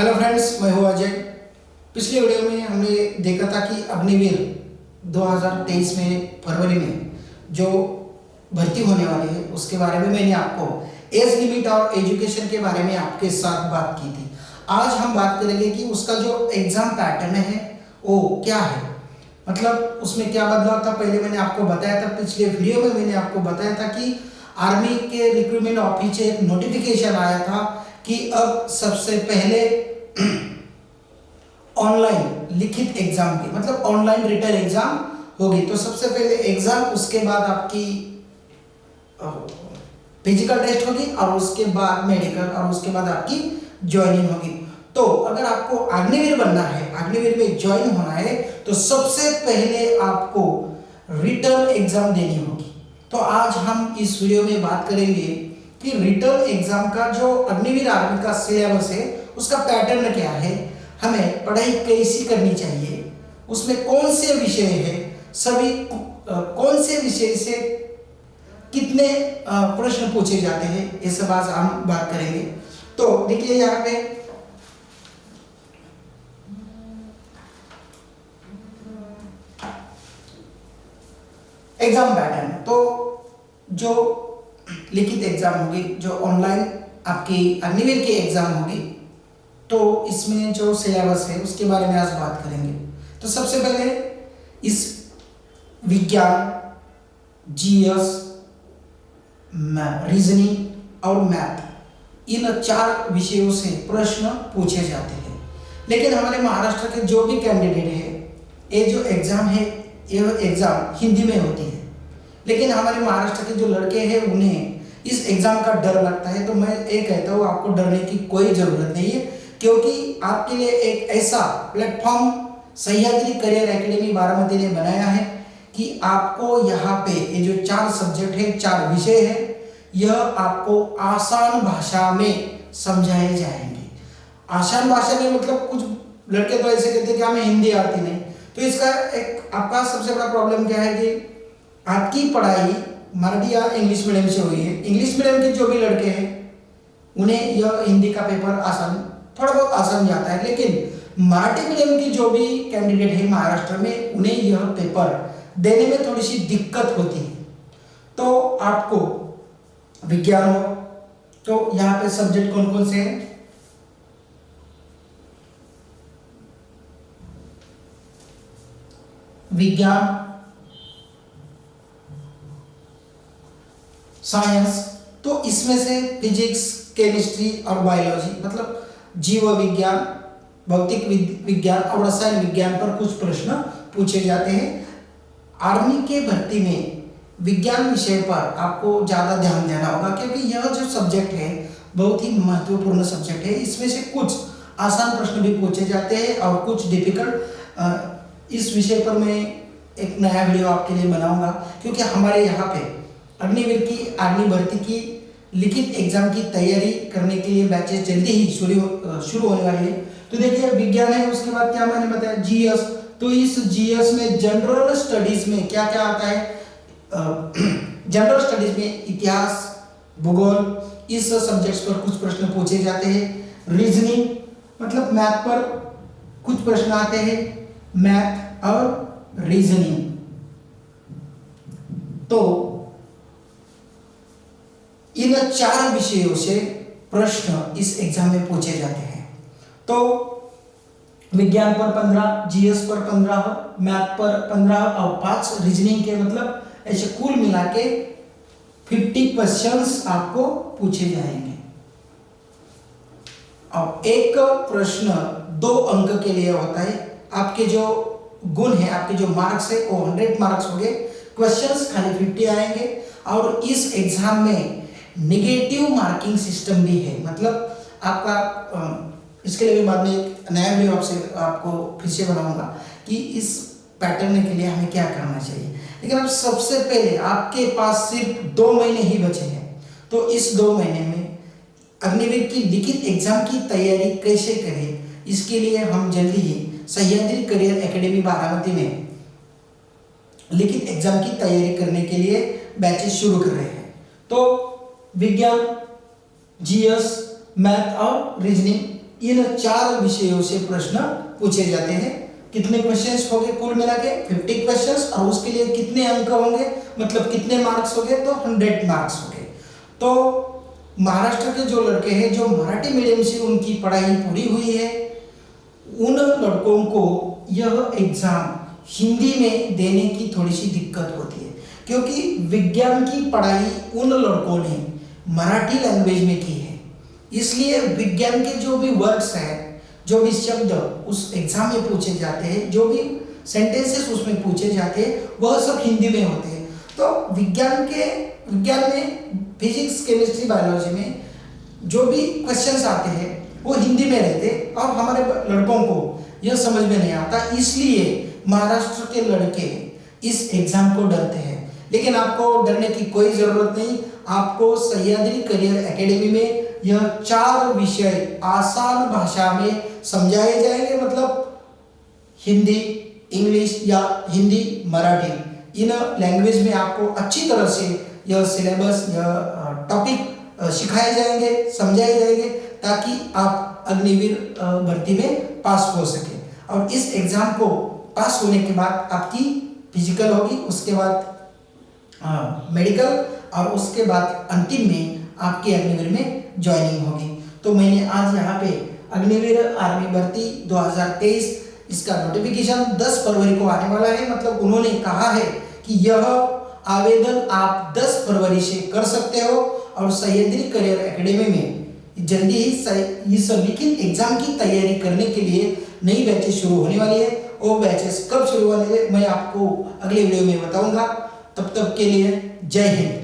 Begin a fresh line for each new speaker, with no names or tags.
Hello friends, मैं हूँ अजय। पिछले वीडियो में हमने देखा था कि अग्निवीर 2023 में फरवरी में जो भर्ती होने वाली है उसके बारे में मैंने आपको एज लिमिट और एजुकेशन के बारे में आपके साथ बात की थी। आज हम बात करेंगे कि उसका जो एग्ज़ाम पैटर्न है वो क्या है, मतलब उसमें क्या बदलाव था। पहले मैंने आपको बताया था, पिछले वीडियो में मैंने आपको बताया था कि आर्मी के रिक्रूटमेंट ऑफिस से एक नोटिफिकेशन आया था कि अब सबसे पहले ऑनलाइन लिखित एग्जाम की, मतलब ऑनलाइन रिटन एग्जाम होगी। तो सबसे पहले एग्जाम, उसके बाद आपकी फिजिकल टेस्ट होगी और उसके बाद मेडिकल और उसके बाद आपकी ज्वाइनिंग होगी। तो अगर आपको अग्निवीर बनना है, अग्निवीर में ज्वाइन होना है, तो सबसे पहले आपको रिटन एग्जाम देनी होगी। तो आज हम इस वीडियो में बात करेंगे कि रिटन एग्जाम का जो अग्निवीर आर्मी का सिलेबस है उसका पैटर्न क्या है, हमें पढ़ाई कैसी करनी चाहिए, उसमें कौन से विषय है, सभी कौन से विषय से कितने प्रश्न पूछे जाते हैं, ये सब आज हम बात करेंगे। तो देखिए यहाँ पे एग्जाम पैटर्न, तो जो लिखित एग्जाम होगी, जो ऑनलाइन आपकी अग्निवीर की एग्जाम होगी, तो इसमें जो सिलेबस है उसके बारे में आज बात करेंगे। तो सबसे पहले इस विज्ञान, जीएस, रीजनिंग और मैथ, इन 4 विषयों से प्रश्न पूछे जाते हैं। लेकिन हमारे महाराष्ट्र के जो भी कैंडिडेट है, ये जो एग्जाम है ये एग्जाम हिंदी में होती है। लेकिन हमारे महाराष्ट्र के जो लड़के हैं उन्हें इस एग्जाम का डर लगता है। तो मैं ये कहता हूँ, आपको डरने की कोई ज़रूरत नहीं है, क्योंकि आपके लिए एक ऐसा platform Sahyadri career academy Baramati ने बनाया है कि आपको यहाँ पे ये जो 4 सब्जेक्ट है, 4 विषय है, यह आपको आसान भाषा में समझाए जाएंगे। आसान भाषा में मतलब कुछ लड़के तो ऐसे कहते हैं कि हमें हिंदी आती नहीं। तो इसका एक आपका सबसे बड़ा प्रॉब्लम क्या है कि आपकी पढ़ाई मराठी या इंग्लिश मीडियम से हुई है। इंग्लिश मीडियम के जो भी लड़के हैं उन्हें यह हिंदी का पेपर आसान, थोड़ा बहुत आसान जाता है। लेकिन मराठी मीडियम की जो भी कैंडिडेट है महाराष्ट्र में, उन्हें यह पेपर देने में थोड़ी सी दिक्कत होती है। तो आपको विज्ञान हो, तो यहाँ पे सब्जेक्ट कौन कौन से हैं? विज्ञान, साइंस, तो इसमें से फिजिक्स, केमिस्ट्री और बायोलॉजी, मतलब जीव विज्ञान, भौतिक विज्ञान और रसायन विज्ञान पर कुछ प्रश्न पूछे जाते हैं। आर्मी के भर्ती में विज्ञान विषय पर आपको ज़्यादा ध्यान देना होगा, क्योंकि यह जो सब्जेक्ट है बहुत ही महत्वपूर्ण सब्जेक्ट है। इसमें से कुछ आसान प्रश्न भी पूछे जाते हैं और कुछ डिफिकल्ट। इस विषय पर मैं एक नया वीडियो आपके लिए बनाऊंगा, क्योंकि हमारे यहाँ पे अग्निवीर की आर्मी भर्ती की लिखित एग्जाम की तैयारी करने के लिए बैचेस जल्दी ही शुरू होने वाली है। तो देखिए विज्ञान है, उसके बाद क्या मैंने बताया जीएस। तो इस जीएस में जनरल स्टडीज में क्या क्या आता है? जनरल स्टडीज में इतिहास, भूगोल, इस सब्जेक्ट्स पर कुछ प्रश्न पूछे जाते हैं। रीजनिंग मतलब मैथ पर कुछ प्रश्न आते हैं, मैथ और रीजनिंग। तो इन 4 विषयों से प्रश्न इस एग्जाम में पूछे जाते हैं। तो विज्ञान पर 15, जीएस पर 15, मैथ पर 15 और 5 रीजनिंग के, मतलब ऐसे कुल मिला के 50 क्वेश्चंस आपको पूछे जाएंगे। और एक प्रश्न 2 अंक के लिए होता है। आपके जो गुण है, आपके जो मार्क्स है वो 100 मार्क्स हो गए, क्वेश्चंस खाली 50 आएंगे। और इस एग्जाम में नेगेटिव मार्किंग सिस्टम भी है, मतलब आपका इसके लिए भी बाद में एक नया वीडियो आपको फिर से बनाऊंगा कि इस पैटर्न के लिए हमें क्या करना चाहिए। लेकिन अब सबसे पहले आपके पास सिर्फ 2 महीने ही बचे हैं। तो इस 2 महीने में अग्निवीर की लिखित एग्जाम की तैयारी कैसे करें, इसके लिए हम जल्दी ही सह्याद्री करियर एकेडमी बारामती में लिखित एग्जाम की तैयारी करने के लिए बैचेस शुरू कर रहे हैं। तो विज्ञान, जीएस, मैथ और रीजनिंग इन 4 विषयों से प्रश्न पूछे जाते हैं। कितने क्वेश्चंस होंगे कुल मिला के 50 क्वेश्चंस, और उसके लिए कितने अंक होंगे, मतलब कितने मार्क्स होंगे, तो 100 मार्क्स होंगे। तो महाराष्ट्र के जो लड़के हैं जो मराठी मीडियम से उनकी पढ़ाई पूरी हुई है, उन लड़कों को यह एग्जाम हिंदी में देने की थोड़ी सी दिक्कत होती है, क्योंकि विज्ञान की पढ़ाई उन लड़कों ने मराठी लैंग्वेज में की है। इसलिए विज्ञान के जो भी वर्ड्स हैं, जो भी शब्द उस एग्जाम में पूछे जाते हैं, जो भी सेंटेंसेस उसमें पूछे जाते हैं, वह सब हिंदी में होते हैं। तो विज्ञान में फिजिक्स, केमिस्ट्री, बायोलॉजी में जो भी क्वेश्चंस आते हैं वो हिंदी में रहते हैं, और हमारे लड़कों को यह समझ में नहीं आता। इसलिए महाराष्ट्र के लड़के इस एग्जाम को डरते हैं। लेकिन आपको डरने की कोई ज़रूरत नहीं। आपको सह्याद्री करियर एकेडमी में यह 4 विषय आसान भाषा में समझाए जाएंगे, मतलब हिंदी, इंग्लिश या हिंदी, मराठी, इन लैंग्वेज में आपको अच्छी तरह से यह सिलेबस, यह टॉपिक सिखाए जाएंगे, समझाए जाएंगे, ताकि आप अग्निवीर भर्ती में पास हो सके। और इस एग्ज़ाम को पास होने के बाद आपकी फिजिकल होगी, उसके बाद मेडिकल, और उसके बाद अंतिम में आपकी अग्निवीर में ज्वाइनिंग होगी। तो मैंने आज यहाँ पे अग्निवीर आर्मी भर्ती 2023 इसका नोटिफिकेशन 10 फरवरी को आने वाला है। मतलब उन्होंने कहा है कि यह आवेदन आप 10 फरवरी से कर सकते हो, और सह्याद्री करियर एकेडमी में जल्दी ही इस लिखित एग्जाम की तैयारी करने के लिए नई बैचेस शुरू होने वाली है। वो बैचेस कब शुरू होने वाले मैं आपको अगले वीडियो में बताऊंगा। तब तक के लिए जय हिंद।